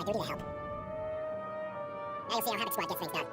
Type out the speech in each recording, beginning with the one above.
duty to help. Now you'll see how Havoc Squad gets things done.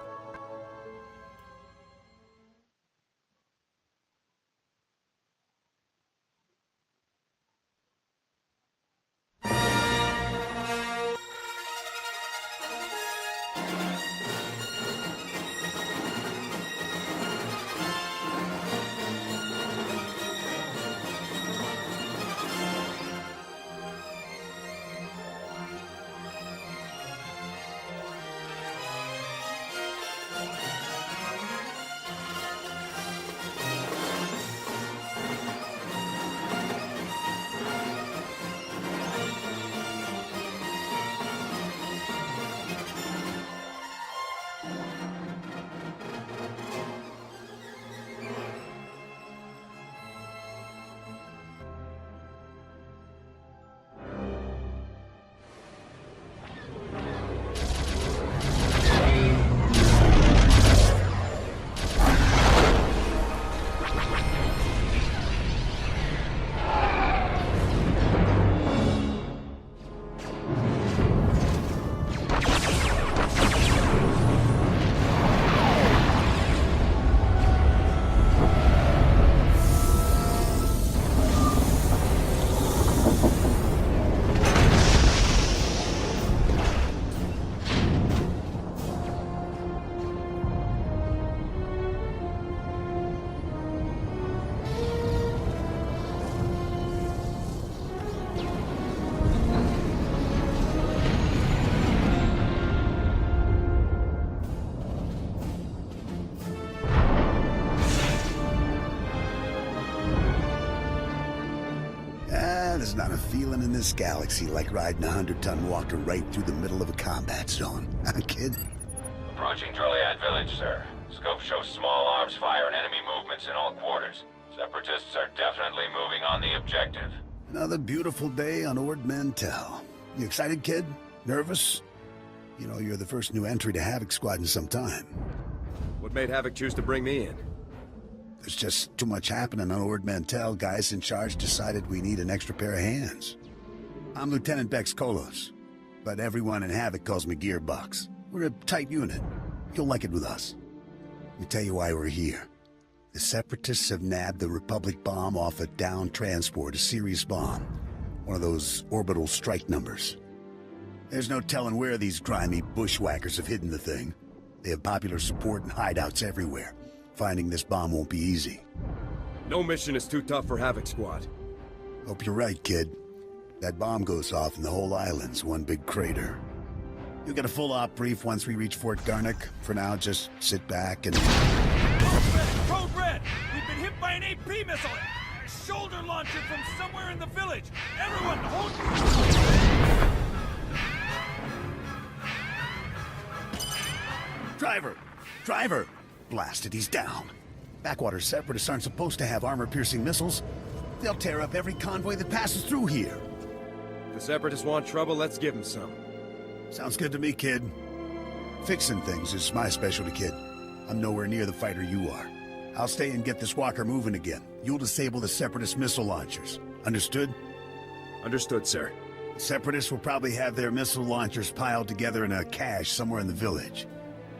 There's not a feeling in this galaxy like riding a 100-ton walker right through the middle of a combat zone. Huh, kid? Approaching Trilliad Village, sir. Scope shows small arms fire and enemy movements in all quarters. Separatists are definitely moving on the objective. Another beautiful day on Ord Mantell. You excited, kid? Nervous? You know, you're the first new entry to Havoc Squad in some time. What made Havoc choose to bring me in? There's just too much happening on Ord Mantell. Guys in charge decided we need an extra pair of hands. I'm Lieutenant Bex Kolos, but everyone in Havoc calls me Gearbox. We're a tight unit. You'll like it with us. Let me tell you why we're here. The Separatists have nabbed the Republic bomb off a downed transport, a Series bomb. One of those orbital strike numbers. There's no telling where these grimy bushwhackers have hidden the thing. They have popular support and hideouts everywhere. Finding this bomb won't be easy. No mission is too tough for Havoc Squad. Hope you're right, kid. That bomb goes off and the whole island's one big crater. You'll get a full op brief once we reach Fort Garnick. For now, just sit back and... Code Red! We've been hit by an AP missile! A shoulder launcher from somewhere in the village! Everyone, hold... Driver! Driver! Blasted, he's down. Backwater Separatists aren't supposed to have armor-piercing missiles. They'll tear up every convoy that passes through here. If the Separatists want trouble, let's give them some. Sounds good to me, kid. Fixing things is my specialty, kid. I'm nowhere near the fighter you are. I'll stay and get this walker moving again. You'll disable the Separatist missile launchers. Understood? Understood, sir. Separatists will probably have their missile launchers piled together in a cache somewhere in the village.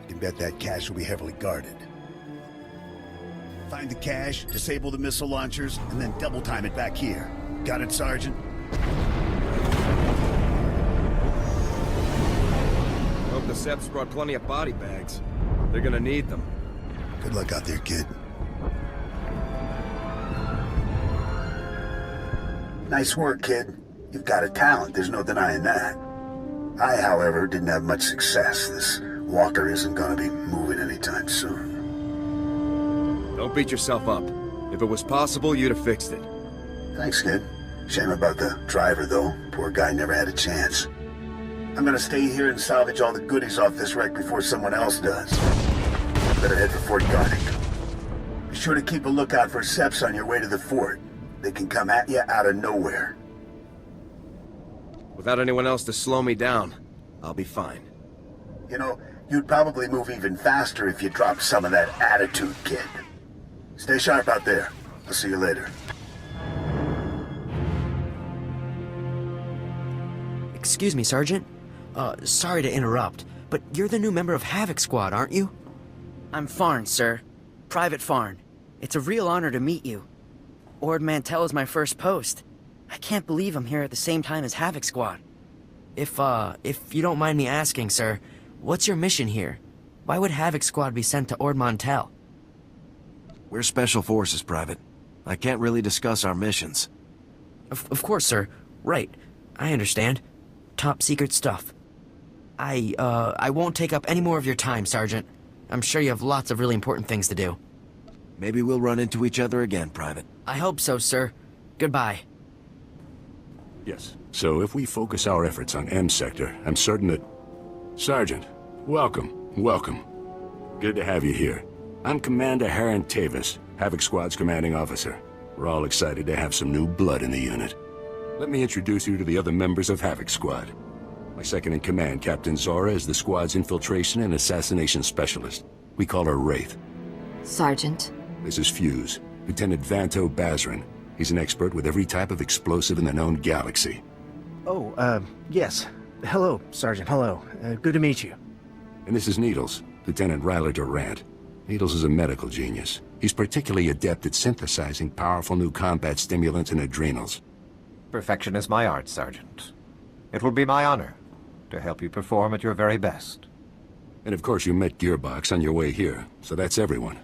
You can bet that cache will be heavily guarded. Find the cache, disable the missile launchers, and then double time it back here. Got it, Sergeant? Hope the Seps brought plenty of body bags. They're gonna need them. Good luck out there, kid. Nice work, kid. You've got a talent, there's no denying that. I, however, didn't have much success. This walker isn't gonna be moving anytime soon. Don't beat yourself up. If it was possible, you'd have fixed it. Thanks, kid. Shame about the driver, though. Poor guy never had a chance. I'm gonna stay here and salvage all the goodies off this wreck before someone else does. Better head for Fort Garnick. Be sure to keep a lookout for Seps on your way to the fort. They can come at you out of nowhere. Without anyone else to slow me down, I'll be fine. You know, you'd probably move even faster if you dropped some of that attitude, kid. Stay sharp out there. I'll see you later. Excuse me, Sergeant. Sorry to interrupt, but you're the new member of Havoc Squad, aren't you? I'm Farn, sir. Private Farn. It's a real honor to meet you. Ord Mantell is my first post. I can't believe I'm here at the same time as Havoc Squad. If you don't mind me asking, sir, what's your mission here? Why would Havoc Squad be sent to Ord Mantell? We're Special Forces, Private. I can't really discuss our missions. Of course, sir. Right. I understand. Top secret stuff. I won't take up any more of your time, Sergeant. I'm sure you have lots of really important things to do. Maybe we'll run into each other again, Private. I hope so, sir. Goodbye. Yes. So if we focus our efforts on M Sector, I'm certain that... Sergeant, welcome. Good to have you here. I'm Commander Harren Tavis, Havoc Squad's commanding officer. We're all excited to have some new blood in the unit. Let me introduce you to the other members of Havoc Squad. My second-in-command, Captain Zora, is the squad's infiltration and assassination specialist. We call her Wraith. Sergeant. This is Fuse, Lieutenant Vanto Bazrin. He's an expert with every type of explosive in the known galaxy. Oh, yes. Hello, Sergeant, hello. Good to meet you. And this is Needles, Lieutenant Ryler Durant. Needles is a medical genius. He's particularly adept at synthesizing powerful new combat stimulants and adrenals. Perfection is my art, Sergeant. It will be my honor to help you perform at your very best. And of course you met Gearbox on your way here, so that's everyone.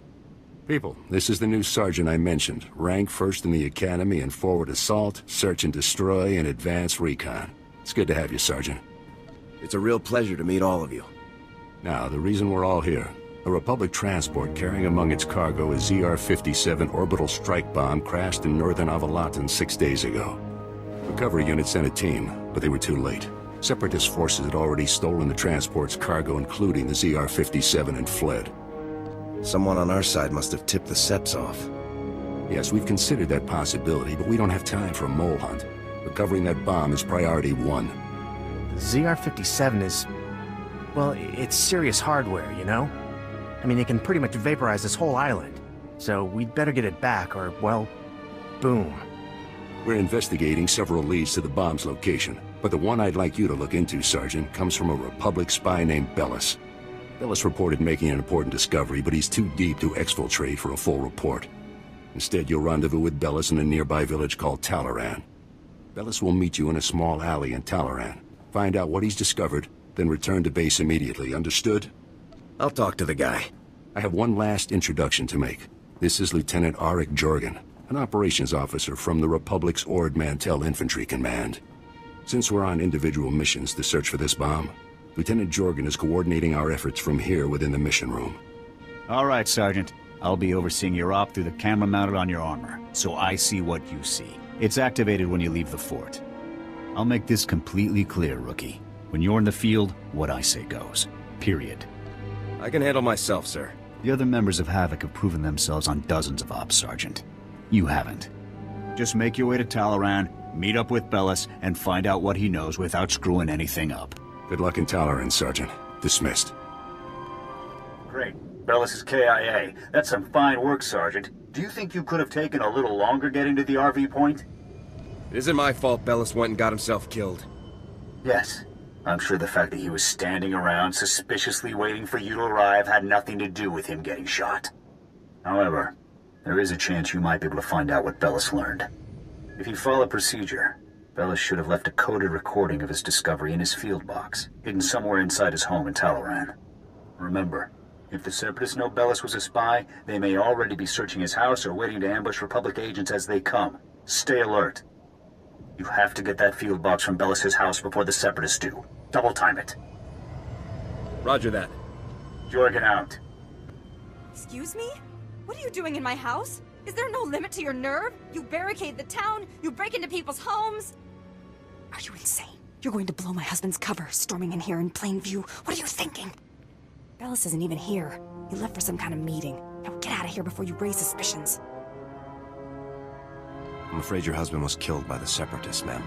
People, this is the new sergeant I mentioned. Rank first in the Academy in forward assault, search and destroy, and advanced recon. It's good to have you, Sergeant. It's a real pleasure to meet all of you. Now, the reason we're all here. A Republic transport carrying among its cargo a ZR-57 orbital strike bomb crashed in northern Avalatan 6 days ago. Recovery unit sent a team, but they were too late. Separatist forces had already stolen the transport's cargo, including the ZR-57, and fled. Someone on our side must have tipped the Seps off. Yes, we've considered that possibility, but we don't have time for a mole hunt. Recovering that bomb is priority 1. The ZR-57 is... well, it's serious hardware, you know? I mean, it can pretty much vaporize this whole island. So we'd better get it back, or, well, boom. We're investigating several leads to the bomb's location, but the one I'd like you to look into, Sergeant, comes from a Republic spy named Bellis. Bellis reported making an important discovery, but he's too deep to exfiltrate for a full report. Instead, you'll rendezvous with Bellis in a nearby village called Talaran. Bellis will meet you in a small alley in Talaran. Find out what he's discovered, then return to base immediately. Understood? I'll talk to the guy. I have one last introduction to make. This is Lieutenant Arik Jorgen, an operations officer from the Republic's Ord Mantell Infantry Command. Since we're on individual missions to search for this bomb, Lieutenant Jorgen is coordinating our efforts from here within the mission room. All right, Sergeant. I'll be overseeing your op through the camera mounted on your armor, so I see what you see. It's activated when you leave the fort. I'll make this completely clear, Rookie. When you're in the field, what I say goes. Period. I can handle myself, sir. The other members of Havoc have proven themselves on dozens of ops, Sergeant. You haven't. Just make your way to Talaran, meet up with Bellis, and find out what he knows without screwing anything up. Good luck in Talaran, Sergeant. Dismissed. Great. Bellis is KIA. That's some fine work, Sergeant. Do you think you could have taken a little longer getting to the RV point? It isn't my fault Bellis went and got himself killed. Yes. I'm sure the fact that he was standing around suspiciously waiting for you to arrive had nothing to do with him getting shot. However, there is a chance you might be able to find out what Bellis learned. If you follow procedure, Bellis should have left a coded recording of his discovery in his field box, hidden somewhere inside his home in Talaran. Remember, if the Separatists know Bellis was a spy, they may already be searching his house or waiting to ambush Republic agents as they come. Stay alert. You have to get that field box from Bellis' house before the Separatists do. Double time it. Roger that. Jorgen out. Excuse me? What are you doing in my house? Is there no limit to your nerve? You barricade the town, you break into people's homes. Are you insane? You're going to blow my husband's cover, storming in here in plain view. What are you thinking? Bellis isn't even here. He left for some kind of meeting. Now get out of here before you raise suspicions. I'm afraid your husband was killed by the Separatists, ma'am.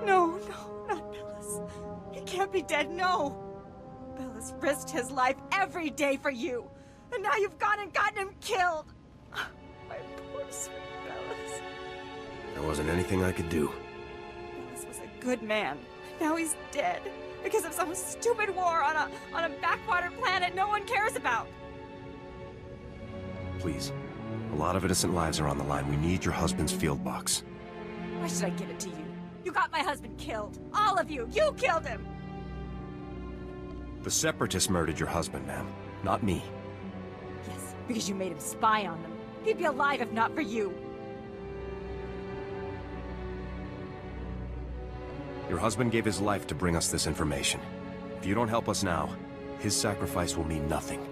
No, not Bellis. He can't be dead, no. Bellis risked his life every day for you. And now you've gone and gotten him killed. My poor sweet Bellis. There wasn't anything I could do. Bellis was a good man. Now he's dead because of some stupid war on a backwater planet no one cares about. Please. A lot of innocent lives are on the line. We need your husband's field box. Why should I give it to you? You got my husband killed. All of you. You killed him. The Separatists murdered your husband, ma'am. Not me. Yes, because you made him spy on them. He'd be alive if not for you. Your husband gave his life to bring us this information. If you don't help us now, his sacrifice will mean nothing.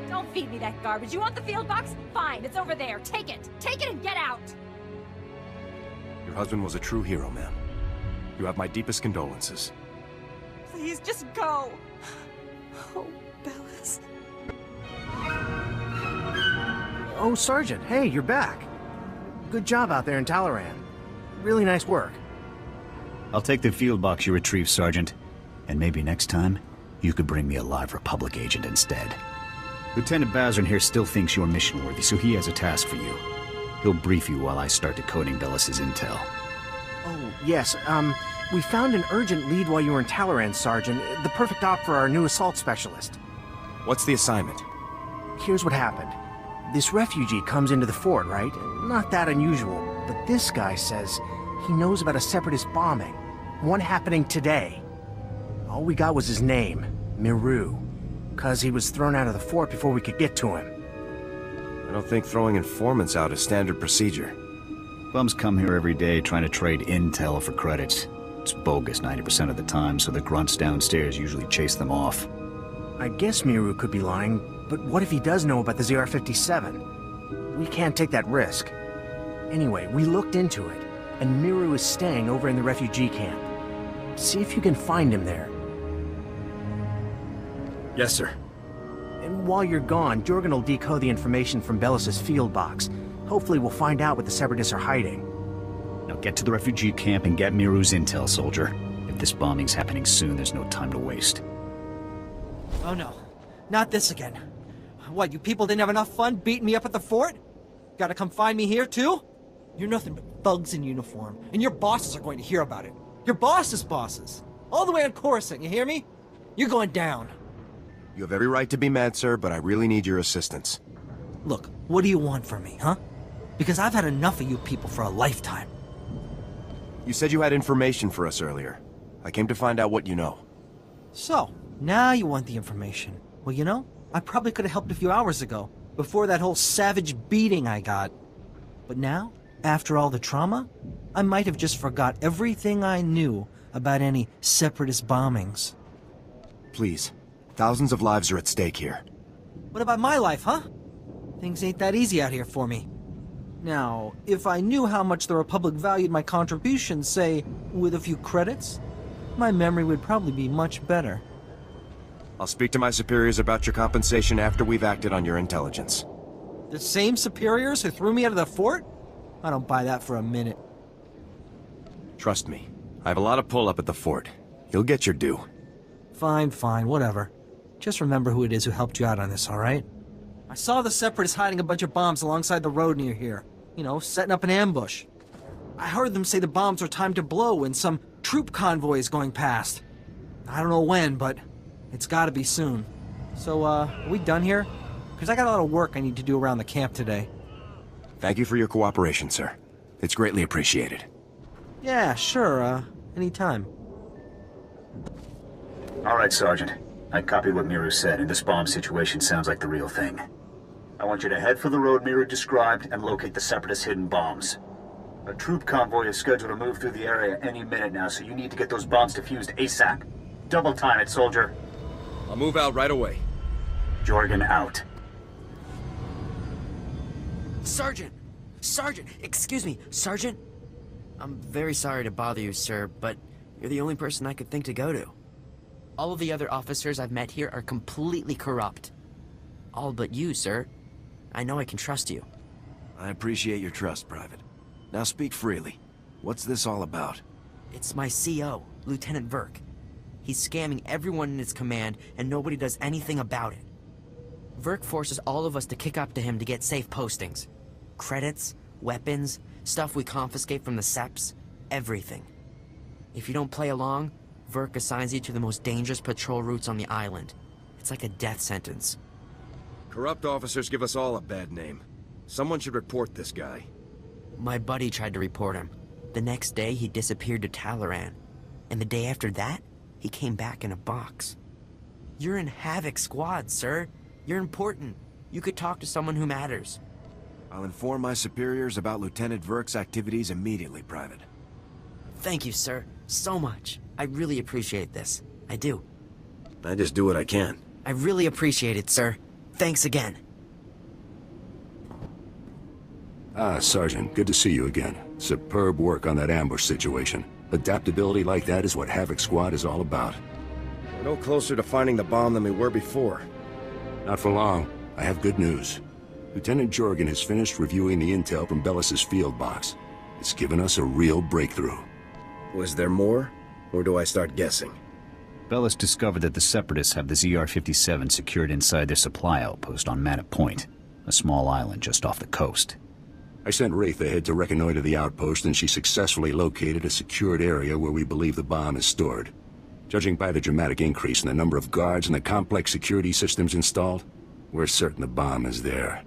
Don't feed me that garbage. You want the field box? Fine, it's over there. Take it. Take it and get out. Your husband was a true hero, ma'am. You have my deepest condolences. Please, just go. Oh, Bellis. Oh, Sergeant, hey, you're back. Good job out there in Talaran. Really nice work. I'll take the field box you retrieved, Sergeant. And maybe next time, you could bring me a live Republic agent instead. Lieutenant Bazrin here still thinks you're mission-worthy, so he has a task for you. He'll brief you while I start decoding Bellis's intel. Oh, yes, we found an urgent lead while you were in Talaran, Sergeant. The perfect op for our new assault specialist. What's the assignment? Here's what happened. This refugee comes into the fort, right? Not that unusual, but this guy says he knows about a Separatist bombing. One happening today. All we got was his name, Miru. 'Cause he was thrown out of the fort before we could get to him. I don't think throwing informants out is standard procedure. Bums come here every day trying to trade intel for credits. It's bogus 90% of the time, so the grunts downstairs usually chase them off. I guess Miru could be lying, but what if he does know about the ZR-57? We can't take that risk. Anyway, we looked into it, and Miru is staying over in the refugee camp. See if you can find him there. Yes, sir. And while you're gone, Jorgen will decode the information from Bellis's field box. Hopefully we'll find out what the Separatists are hiding. Now get to the refugee camp and get Miru's intel, soldier. If this bombing's happening soon, there's no time to waste. Oh no, not this again. What, you people didn't have enough fun beating me up at the fort? Gotta come find me here too? You're nothing but thugs in uniform, and your bosses are going to hear about it. Your boss's bosses. All the way on Coruscant, you hear me? You're going down. You have every right to be mad, sir, but I really need your assistance. Look, what do you want from me, huh? Because I've had enough of you people for a lifetime. You said you had information for us earlier. I came to find out what you know. So, now you want the information. Well, you know, I probably could have helped a few hours ago, before that whole savage beating I got. But now, after all the trauma, I might have just forgot everything I knew about any Separatist bombings. Please. Thousands of lives are at stake here. What about my life, huh? Things ain't that easy out here for me. Now, if I knew how much the Republic valued my contributions, say, with a few credits, my memory would probably be much better. I'll speak to my superiors about your compensation after we've acted on your intelligence. The same superiors who threw me out of the fort? I don't buy that for a minute. Trust me, I have a lot of pull up at the fort. You'll get your due. Fine, whatever. Just remember who it is who helped you out on this, alright? I saw the Separatists hiding a bunch of bombs alongside the road near here. You know, setting up an ambush. I heard them say the bombs are timed to blow when some troop convoy is going past. I don't know when, but it's gotta be soon. So, are we done here? Because I got a lot of work I need to do around the camp today. Thank you for your cooperation, sir. It's greatly appreciated. Yeah, sure, anytime. Alright, Sergeant. I copied what Miru said, and this bomb situation sounds like the real thing. I want you to head for the road Miru described and locate the Separatist hidden bombs. A troop convoy is scheduled to move through the area any minute now, so you need to get those bombs defused ASAP. Double time it, soldier. I'll move out right away. Jorgen out. Sergeant! Sergeant! Excuse me, Sergeant? I'm very sorry to bother you, sir, but you're the only person I could think to go to. All of the other officers I've met here are completely corrupt. All but you, sir. I know I can trust you. I appreciate your trust, Private. Now speak freely. What's this all about? It's my CO, Lieutenant Verk. He's scamming everyone in his command, and nobody does anything about it. Verk forces all of us to kick up to him to get safe postings. Credits, weapons, stuff we confiscate from the SEPs, everything. If you don't play along, Verk assigns you to the most dangerous patrol routes on the island. It's like a death sentence. Corrupt officers give us all a bad name. Someone should report this guy. My buddy tried to report him. The next day, he disappeared to Talaran. And the day after that, he came back in a box. You're in Havoc Squad, sir. You're important. You could talk to someone who matters. I'll inform my superiors about Lieutenant Verk's activities immediately, Private. Thank you, sir. So much. I really appreciate this. I do. I just do what I can. I really appreciate it, sir. Thanks again. Ah, Sergeant, good to see you again. Superb work on that ambush situation. Adaptability like that is what Havoc Squad is all about. We're no closer to finding the bomb than we were before. Not for long. I have good news. Lieutenant Jorgen has finished reviewing the intel from Bellis's field box. It's given us a real breakthrough. Was there more? Or do I start guessing? Bellis discovered that the Separatists have the ZR-57 secured inside their supply outpost on Manat Point, a small island just off the coast. I sent Wraith ahead to reconnoiter the outpost, and she successfully located a secured area where we believe the bomb is stored. Judging by the dramatic increase in the number of guards and the complex security systems installed, we're certain the bomb is there.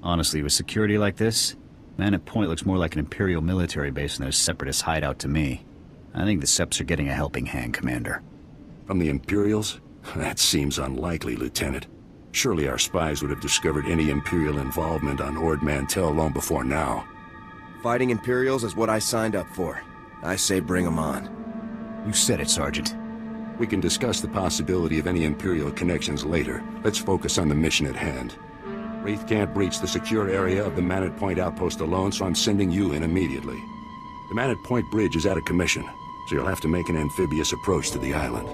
Honestly, with security like this, Manat Point looks more like an Imperial military base than a Separatist hideout to me. I think the Seps are getting a helping hand, Commander. From the Imperials? That seems unlikely, Lieutenant. Surely our spies would have discovered any Imperial involvement on Ord Mantell long before now. Fighting Imperials is what I signed up for. I say bring them on. You said it, Sergeant. We can discuss the possibility of any Imperial connections later. Let's focus on the mission at hand. Wraith can't breach the secure area of the Manat Point outpost alone, so I'm sending you in immediately. The Manat Point bridge is out of commission, so you'll have to make an amphibious approach to the island.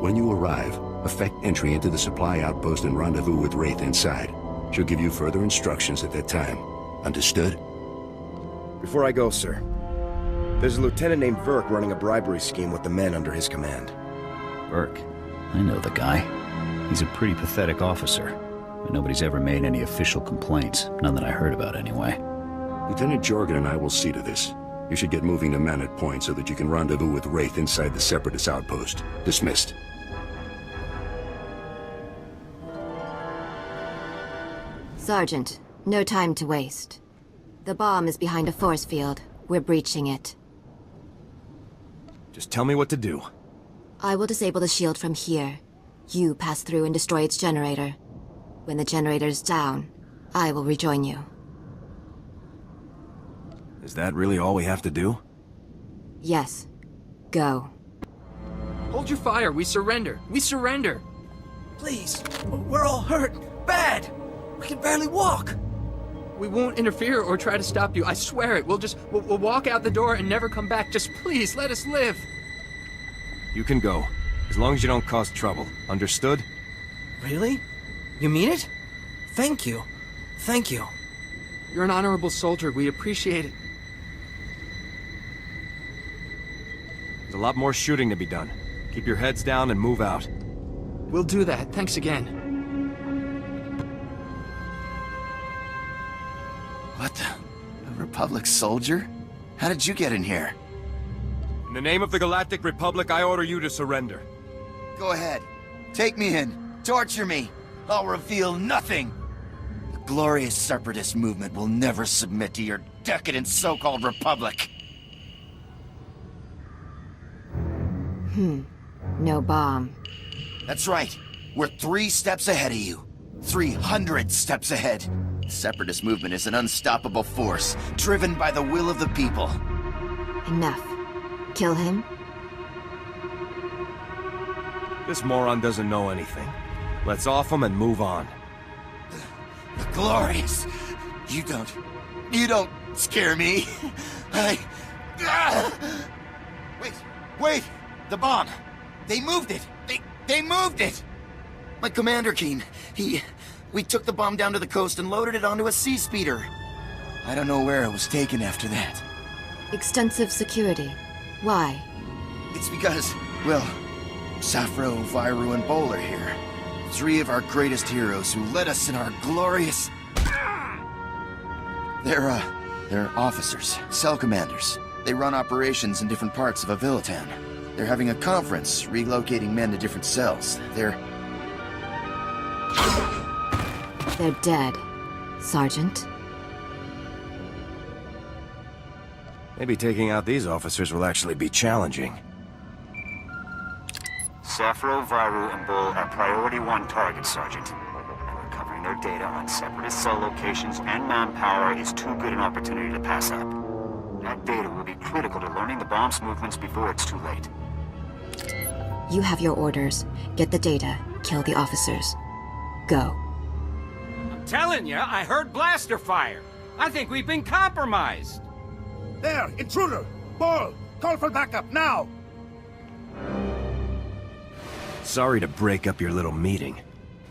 When you arrive, effect entry into the supply outpost and rendezvous with Wraith inside. She'll give you further instructions at that time. Understood? Before I go, sir, there's a lieutenant named Verk running a bribery scheme with the men under his command. Verk? I know the guy. He's a pretty pathetic officer, but nobody's ever made any official complaints. None that I heard about, anyway. Lieutenant Jorgen and I will see to this. You should get moving to Manat Point so that you can rendezvous with Wraith inside the Separatist outpost. Dismissed. Sergeant, no time to waste. The bomb is behind a force field. We're breaching it. Just tell me what to do. I will disable the shield from here. You pass through and destroy its generator. When the generator is down, I will rejoin you. Is that really all we have to do? Yes. Go. Hold your fire. We surrender. We surrender. Please. We're all hurt. Bad. We can barely walk. We won't interfere or try to stop you. I swear it. We'll walk out the door and never come back. Just please, let us live. You can go, as long as you don't cause trouble. Understood? Really? You mean it? Thank you. Thank you. You're an honorable soldier. We appreciate it. There's a lot more shooting to be done. Keep your heads down and move out. We'll do that. Thanks again. What the? A Republic soldier? How did you get in here? In the name of the Galactic Republic, I order you to surrender. Go ahead. Take me in. Torture me. I'll reveal nothing. The glorious Separatist movement will never submit to your decadent so-called Republic. No bomb. That's right. We're 3 steps ahead of you. 300 steps ahead. The Separatist movement is an unstoppable force, driven by the will of the people. Enough. Kill him? This moron doesn't know anything. Let's off him and move on. The glorious. You don't scare me. Wait! The bomb! They moved it! They moved it! My commander Keen, we took the bomb down to the coast and loaded it onto a sea speeder. I don't know where it was taken after that. Extensive security. Why? It's because, well, Safro, Viru, and Bowler here. 3 of our greatest heroes who led us in our glorious... They're officers, cell commanders. They run operations in different parts of Avilatan. They're having a conference, relocating men to different cells. They're dead, Sergeant. Maybe taking out these officers will actually be challenging. Sappho, Varu, and Bull are priority 1 targets, Sergeant. And recovering their data on Separatist cell locations and manpower is too good an opportunity to pass up. That data will be critical to learning the bomb's movements before it's too late. You have your orders. Get the data, kill the officers. Go. I'm telling you, I heard blaster fire. I think we've been compromised. There, intruder! Bull, call for backup, now! Sorry to break up your little meeting,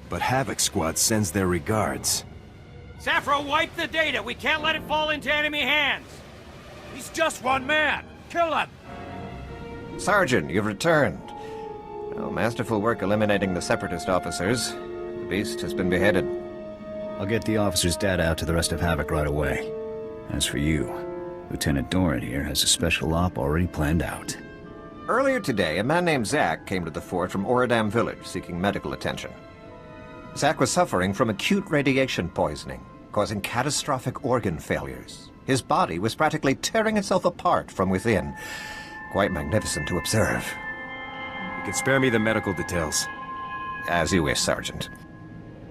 but Havoc Squad sends their regards. Sappho, wipe the data. We can't let it fall into enemy hands. He's just one man. Kill him. Sergeant, you've returned. Well, masterful work eliminating the Separatist officers. The beast has been beheaded. I'll get the officers' data out to the rest of Havoc right away. As for you, Lieutenant Doran here has a special op already planned out. Earlier today, a man named Zach came to the fort from Oradam village seeking medical attention. Zach was suffering from acute radiation poisoning, causing catastrophic organ failures. His body was practically tearing itself apart from within. Quite magnificent to observe. You can spare me the medical details. As you wish, Sergeant.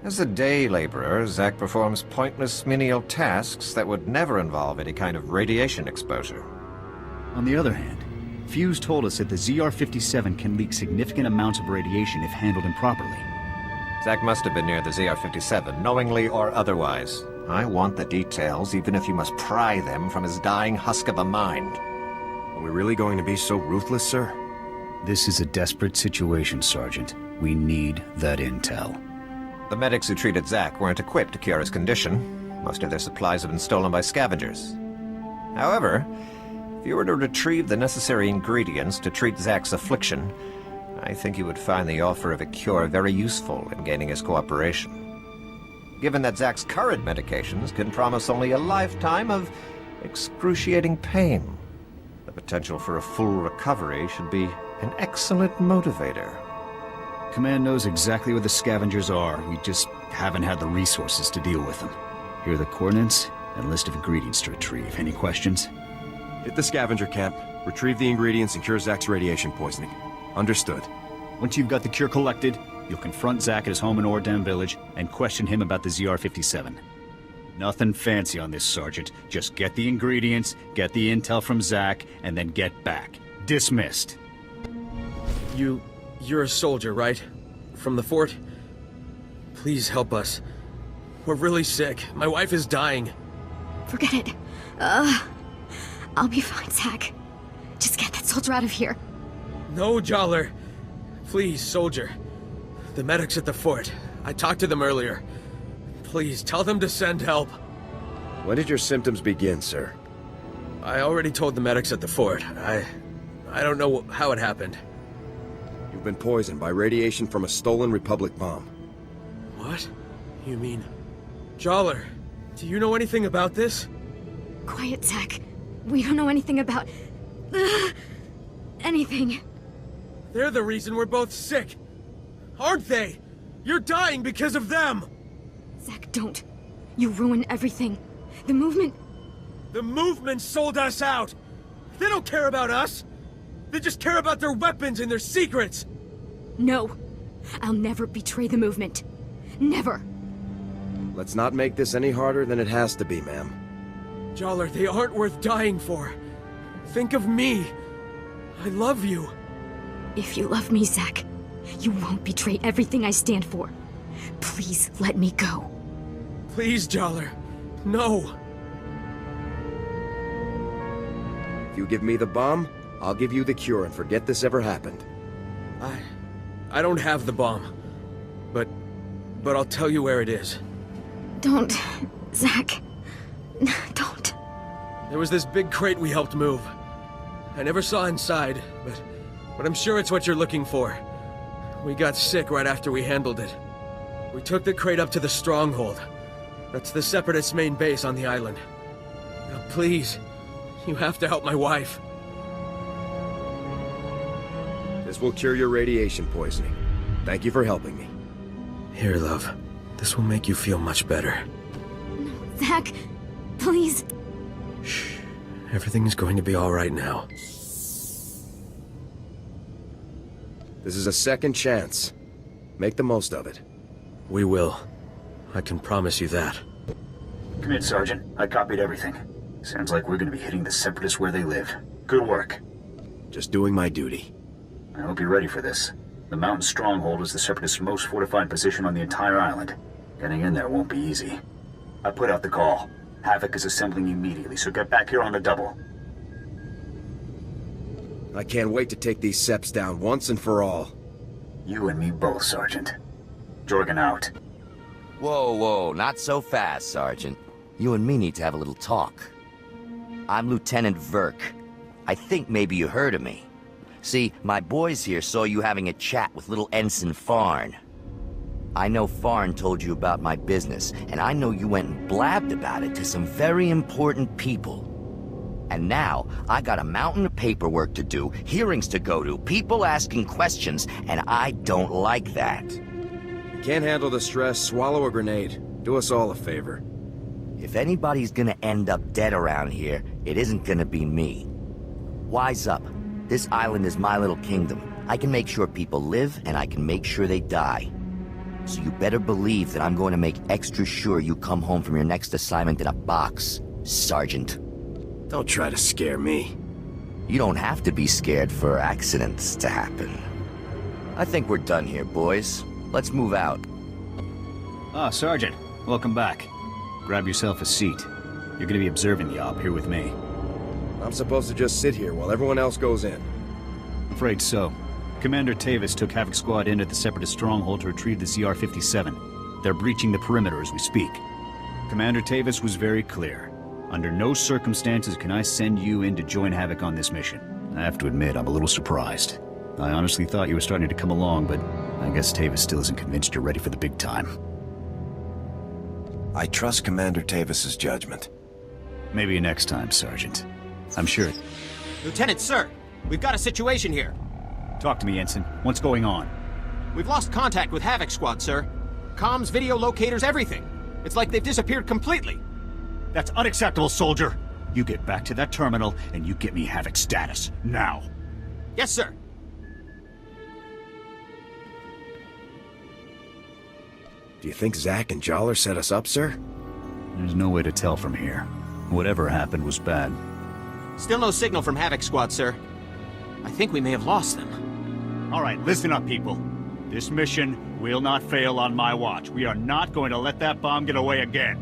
As a day laborer, Zach performs pointless menial tasks that would never involve any kind of radiation exposure. On the other hand, Fuse told us that the ZR-57 can leak significant amounts of radiation if handled improperly. Zach must have been near the ZR-57, knowingly or otherwise. I want the details, even if you must pry them from his dying husk of a mind. Are we really going to be so ruthless, sir? This is a desperate situation, Sergeant. We need that intel. The medics who treated Zach weren't equipped to cure his condition. Most of their supplies have been stolen by scavengers. However, if you were to retrieve the necessary ingredients to treat Zach's affliction, I think you would find the offer of a cure very useful in gaining his cooperation. Given that Zach's current medications can promise only a lifetime of excruciating pain, the potential for a full recovery should be an excellent motivator. Command knows exactly where the scavengers are. We just haven't had the resources to deal with them. Here are the coordinates and a list of ingredients to retrieve. Any questions? Hit the scavenger camp, retrieve the ingredients, and cure Zach's radiation poisoning. Understood. Once you've got the cure collected, you'll confront Zach at his home in Oradam Village and question him about the ZR-57. Nothing fancy on this, Sergeant. Just get the ingredients, get the intel from Zach, and then get back. Dismissed. You're a soldier, right? From the fort? Please help us. We're really sick. My wife is dying. Forget it. I'll be fine, Zach. Just get that soldier out of here. No, Joller. Please, soldier. The medics at the fort. I talked to them earlier. Please, tell them to send help. When did your symptoms begin, sir? I already told the medics at the fort. I don't know how it happened. You've been poisoned by radiation from a stolen Republic bomb. What? You mean... Joller, do you know anything about this? Quiet, Zach. We don't know anything about... anything. They're the reason we're both sick. Aren't they? You're dying because of them! Zach, don't. You ruin everything. The movement... The movement sold us out! They don't care about us! They just care about their weapons and their secrets! No. I'll never betray the movement. Never. Let's not make this any harder than it has to be, ma'am. Joller, they aren't worth dying for. Think of me. I love you. If you love me, Zach, you won't betray everything I stand for. Please let me go. Please, Joller. No. If you give me the bomb, I'll give you the cure and forget this ever happened. I don't have the bomb. But I'll tell you where it is. Don't, Zach. Don't. There was this big crate we helped move. I never saw inside, but I'm sure it's what you're looking for. We got sick right after we handled it. We took the crate up to the stronghold. That's the Separatists' main base on the island. Now please, you have to help my wife. This will cure your radiation poisoning. Thank you for helping me. Here, love. This will make you feel much better. Zach, please. Shh. Everything's going to be all right now. This is a second chance. Make the most of it. We will. I can promise you that. Come in, Sergeant. I copied everything. Sounds like we're gonna be hitting the Separatists where they live. Good work. Just doing my duty. I hope you're ready for this. The mountain stronghold is the Separatists' most fortified position on the entire island. Getting in there won't be easy. I put out the call. Havoc is assembling immediately, so get back here on the double. I can't wait to take these Seps down once and for all. You and me both, Sergeant. Jorgen out. Whoa, not so fast, Sergeant. You and me need to have a little talk. I'm Lieutenant Verk. I think maybe you heard of me. See, my boys here saw you having a chat with little Ensign Farn. I know Farn told you about my business, and I know you went and blabbed about it to some very important people. And now, I got a mountain of paperwork to do, hearings to go to, people asking questions, and I don't like that. You can't handle the stress, swallow a grenade. Do us all a favor. If anybody's gonna end up dead around here, it isn't gonna be me. Wise up. This island is my little kingdom. I can make sure people live, and I can make sure they die. So you better believe that I'm going to make extra sure you come home from your next assignment in a box, Sergeant. Don't try to scare me. You don't have to be scared for accidents to happen. I think we're done here, boys. Let's move out. Ah, Sergeant. Welcome back. Grab yourself a seat. You're gonna be observing the op here with me. I'm supposed to just sit here while everyone else goes in. Afraid so. Commander Tavis took Havoc Squad in at the Separatist stronghold to retrieve the ZR-57. They're breaching the perimeter as we speak. Commander Tavis was very clear. Under no circumstances can I send you in to join Havoc on this mission. I have to admit, I'm a little surprised. I honestly thought you were starting to come along, but I guess Tavis still isn't convinced you're ready for the big time. I trust Commander Tavis's judgment. Maybe next time, Sergeant. I'm sure. Lieutenant, sir! We've got a situation here. Talk to me, Ensign. What's going on? We've lost contact with Havoc Squad, sir. Comms, video locators, everything. It's like they've disappeared completely. That's unacceptable, soldier! You get back to that terminal, and you get me Havoc status, now. Yes, sir. Do you think Zach and Joller set us up, sir? There's no way to tell from here. Whatever happened was bad. Still no signal from Havoc Squad, sir. I think we may have lost them. All right, listen up, people. This mission will not fail on my watch. We are not going to let that bomb get away again.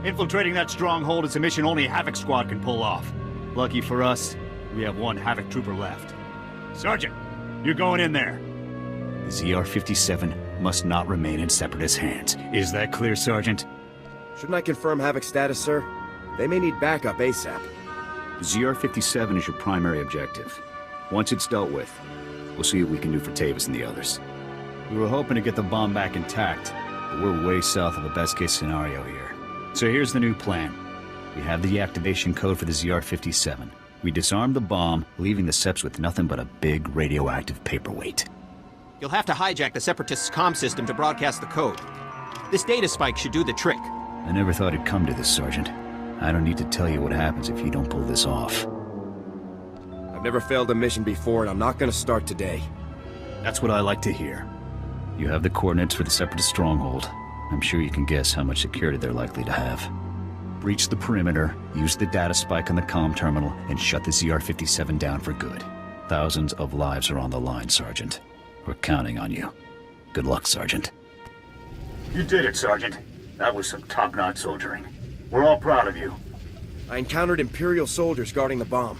Infiltrating that stronghold is a mission only Havoc Squad can pull off. Lucky for us, we have one Havoc trooper left. Sergeant, you're going in there. The ZR-57 must not remain in Separatist hands. Is that clear, Sergeant? Shouldn't I confirm Havoc status, sir? They may need backup ASAP. The ZR-57 is your primary objective. Once it's dealt with, we'll see what we can do for Tavis and the others. We were hoping to get the bomb back intact, but we're way south of a best-case scenario here. So here's the new plan. We have the activation code for the ZR-57. We disarm the bomb, leaving the Seps with nothing but a big radioactive paperweight. You'll have to hijack the Separatists' comm system to broadcast the code. This data spike should do the trick. I never thought it'd come to this, Sergeant. I don't need to tell you what happens if you don't pull this off. I've never failed a mission before, and I'm not gonna start today. That's what I like to hear. You have the coordinates for the Separatist stronghold. I'm sure you can guess how much security they're likely to have. Breach the perimeter, use the data spike on the comm terminal, and shut the ZR-57 down for good. Thousands of lives are on the line, Sergeant. We're counting on you. Good luck, Sergeant. You did it, Sergeant. That was some top-notch soldiering. We're all proud of you. I encountered Imperial soldiers guarding the bomb.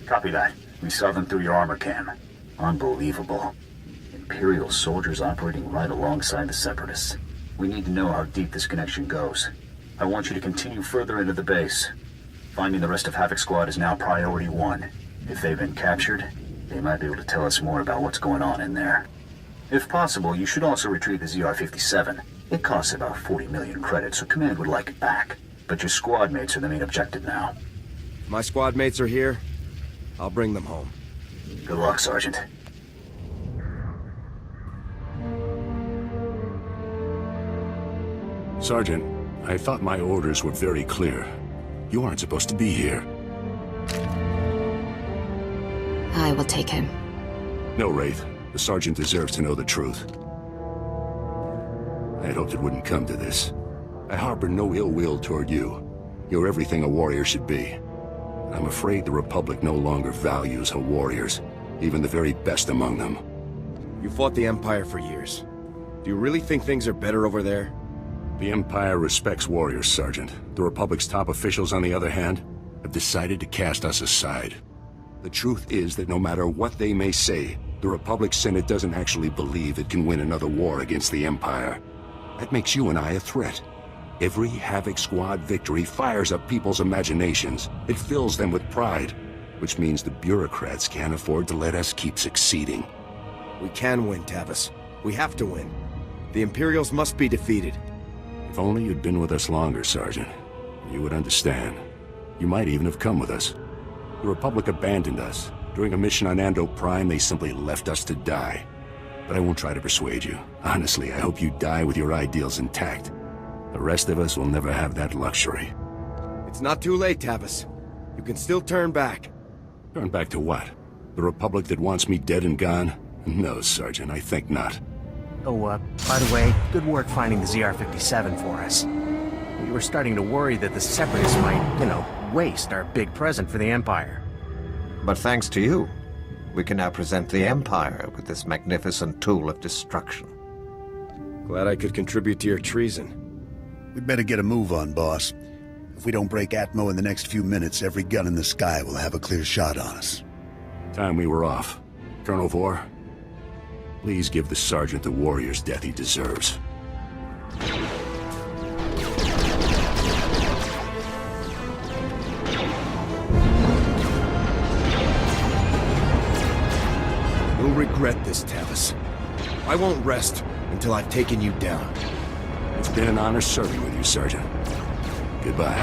Copy that. We saw them through your armor cam. Unbelievable. Imperial soldiers operating right alongside the Separatists. We need to know how deep this connection goes. I want you to continue further into the base. Finding the rest of Havoc Squad is now priority 1. If they've been captured, they might be able to tell us more about what's going on in there. If possible, you should also retrieve the ZR-57. It costs about 40 million credits, so Command would like it back. But your squad mates are the main objective now. If my squad mates are here, I'll bring them home. Good luck, Sergeant. Sergeant, I thought my orders were very clear. You aren't supposed to be here. I will take him. No, Wraith. The Sergeant deserves to know the truth. I had hoped it wouldn't come to this. I harbor no ill will toward you. You're everything a warrior should be. I'm afraid the Republic no longer values her warriors, even the very best among them. You fought the Empire for years. Do you really think things are better over there? The Empire respects warriors, Sergeant. The Republic's top officials, on the other hand, have decided to cast us aside. The truth is that no matter what they may say, the Republic Senate doesn't actually believe it can win another war against the Empire. That makes you and I a threat. Every Havoc Squad victory fires up people's imaginations. It fills them with pride, which means the bureaucrats can't afford to let us keep succeeding. We can win, Tavis. We have to win. The Imperials must be defeated. If only you'd been with us longer, Sergeant. You would understand. You might even have come with us. The Republic abandoned us. During a mission on Ando Prime, they simply left us to die. But I won't try to persuade you. Honestly, I hope you die with your ideals intact. The rest of us will never have that luxury. It's not too late, Tavis. You can still turn back. Turn back to what? The Republic that wants me dead and gone? No, Sergeant, I think not. Oh, by the way, good work finding the ZR-57 for us. We were starting to worry that the Separatists might, waste our big present for the Empire. But thanks to you, we can now present the Empire with this magnificent tool of destruction. Glad I could contribute to your treason. We'd better get a move on, boss. If we don't break Atmo in the next few minutes, every gun in the sky will have a clear shot on us. Time we were off. Colonel Vor, please give the Sergeant the warrior's death he deserves. You'll regret this, Tavis. I won't rest until I've taken you down. It's been an honor serving with you, Sergeant. Goodbye.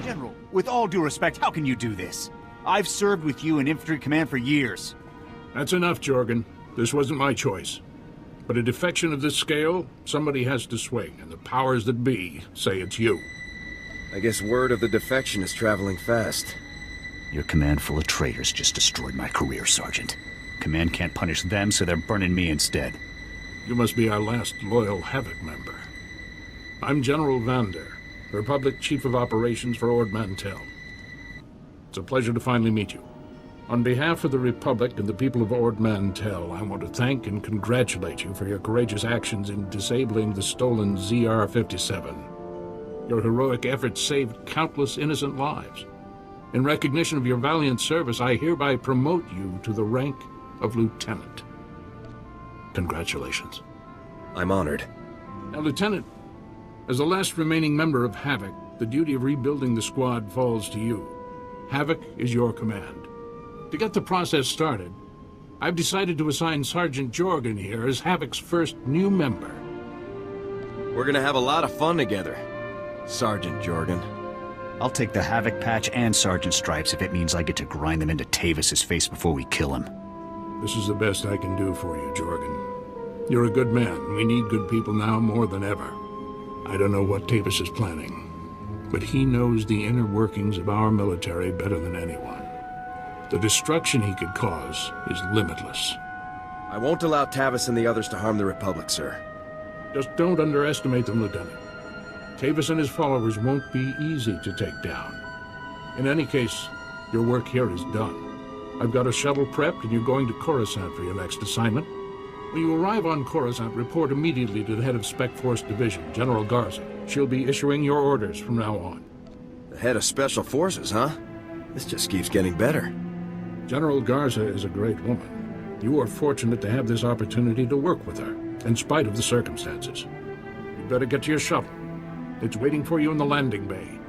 General, with all due respect, how can you do this? I've served with you in infantry command for years. That's enough, Jorgen. This wasn't my choice. But a defection of this scale, somebody has to swing, and the powers that be say it's you. I guess word of the defection is traveling fast. Your command full of traitors just destroyed my career, Sergeant. Command can't punish them, so they're burning me instead. You must be our last loyal Havoc member. I'm General Vander, Republic Chief of Operations for Ord Mantell. It's a pleasure to finally meet you. On behalf of the Republic and the people of Ord Mantell, I want to thank and congratulate you for your courageous actions in disabling the stolen ZR-57. Your heroic efforts saved countless innocent lives. In recognition of your valiant service, I hereby promote you to the rank of Lieutenant. Congratulations. I'm honored. Now, Lieutenant, as the last remaining member of Havoc, the duty of rebuilding the squad falls to you. Havoc is your command. To get the process started, I've decided to assign Sergeant Jorgen here as Havoc's first new member. We're gonna have a lot of fun together, Sergeant Jorgen. I'll take the Havoc patch and Sergeant Stripes if it means I get to grind them into Tavis's face before we kill him. This is the best I can do for you, Jorgen. You're a good man. We need good people now more than ever. I don't know what Tavis is planning, but he knows the inner workings of our military better than anyone. The destruction he could cause is limitless. I won't allow Tavis and the others to harm the Republic, sir. Just don't underestimate them, Lieutenant. Tavis and his followers won't be easy to take down. In any case, your work here is done. I've got a shuttle prepped and you're going to Coruscant for your next assignment. When you arrive on Coruscant, report immediately to the head of Spec Force Division, General Garza. She'll be issuing your orders from now on. The head of Special Forces, huh? This just keeps getting better. General Garza is a great woman. You are fortunate to have this opportunity to work with her, in spite of the circumstances. You'd better get to your shuttle. It's waiting for you in the landing bay.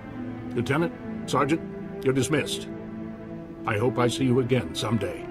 Lieutenant, Sergeant, you're dismissed. I hope I see you again someday.